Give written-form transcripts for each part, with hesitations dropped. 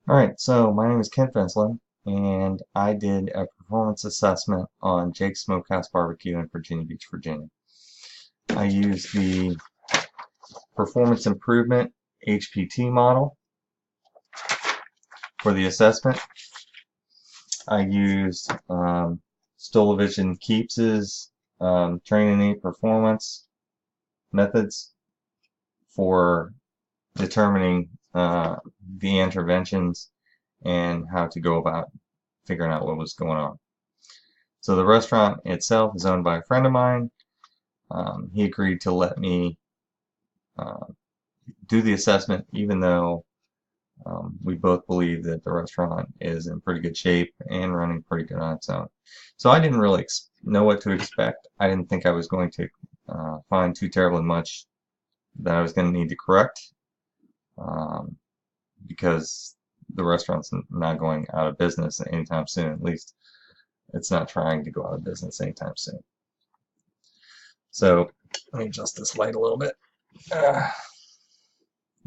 Alright, so my name is Ken Fensland, and I did a performance assessment on Jake's Smokehouse Barbecue in Virginia Beach, Virginia. I used the Performance Improvement HPT model for the assessment. I used Stolovic Keeps's Training Aid Performance methods for determining the interventions and how to go about figuring out what was going on. So the restaurant itself is owned by a friend of mine. He agreed to let me uh, do the assessment, even though we both believe that the restaurant is in pretty good shape and running pretty good on its own. So I didn't really know what to expect. I didn't think I was going to find too terribly much that I was going to need to correct, um, because the restaurant's not going out of business anytime soon. At least it's not trying to go out of business anytime soon. So let me adjust this light a little bit.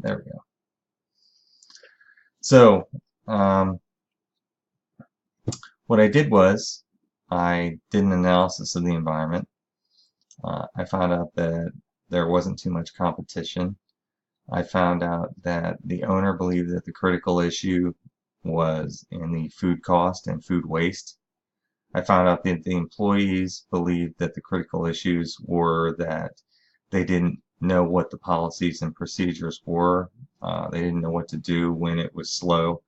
There we go. So what I did was I did an analysis of the environment. I found out that there wasn't too much competition. I found out that the owner believed that the critical issue was in the food cost and food waste. I found out that the employees believed that the critical issues were that they didn't know what the policies and procedures were. They didn't know what to do when it was slow.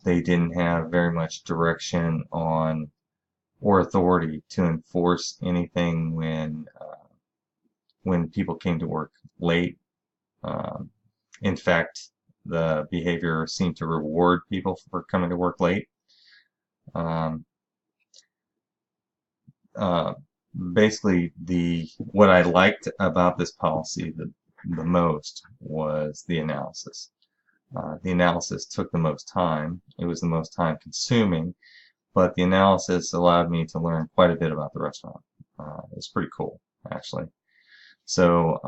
They didn't have very much direction on or authority to enforce anything when people came to work late. Um, in fact, the behavior seemed to reward people for coming to work late. Um, uh, Basically, what I liked about this policy the most was the analysis. The analysis took the most time. It was the most time consuming, but the analysis allowed me to learn quite a bit about the restaurant. It's pretty cool, actually. So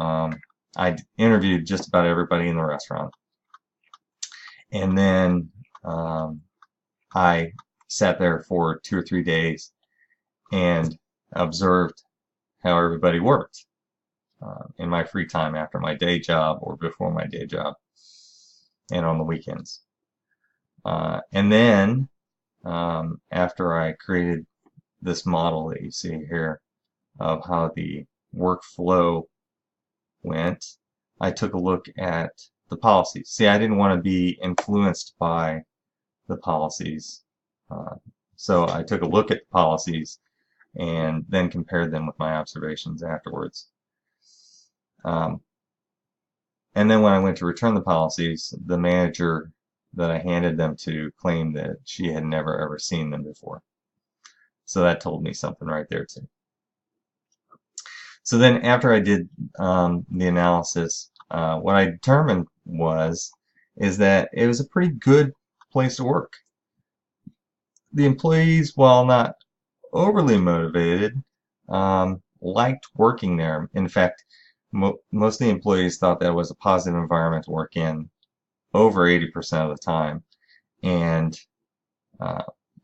I interviewed just about everybody in the restaurant, and then I sat there for 2 or 3 days and observed how everybody worked in my free time after my day job or before my day job and on the weekends. And then after I created this model that you see here of how the workflow went, I took a look at the policies. See, I didn't want to be influenced by the policies. So I took a look at the policies and then compared them with my observations afterwards. And then when I went to return the policies, the manager that I handed them to claimed that she had never ever seen them before. So that told me something right there too. So then after I did the analysis, what I determined is that it was a pretty good place to work. The employees, while not overly motivated, liked working there. In fact, most of the employees thought that it was a positive environment to work in over 80% of the time. And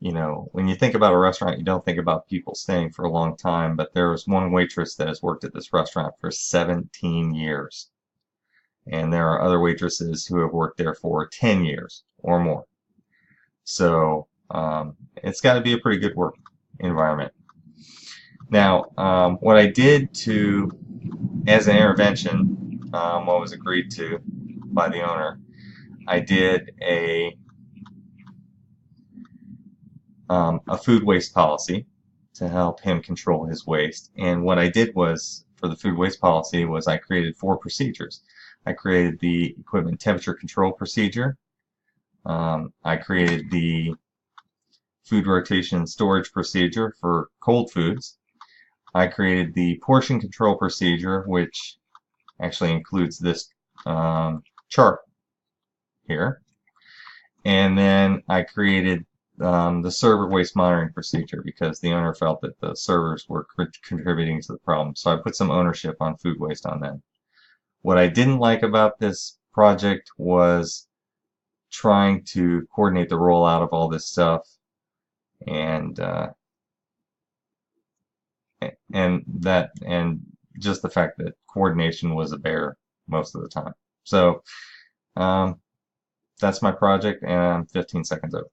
you know, when you think about a restaurant, you don't think about people staying for a long time, but there was one waitress that has worked at this restaurant for 17 years. And there are other waitresses who have worked there for 10 years or more. So it's got to be a pretty good work environment. Now, what I did as an intervention, what was agreed to by the owner, I did a food waste policy to help him control his waste. And what I did was, for the food waste policy, was I created 4 procedures. I created the equipment temperature control procedure. I created the food rotation and storage procedure for cold foods. I created the portion control procedure, which actually includes this chart here. And then I created the server waste monitoring procedure because the owner felt that the servers were contributing to the problem. So I put some ownership on food waste on them. What I didn't like about this project was trying to coordinate the rollout of all this stuff, and and just the fact that coordination was a bear most of the time. So that's my project, and I'm 15 seconds over.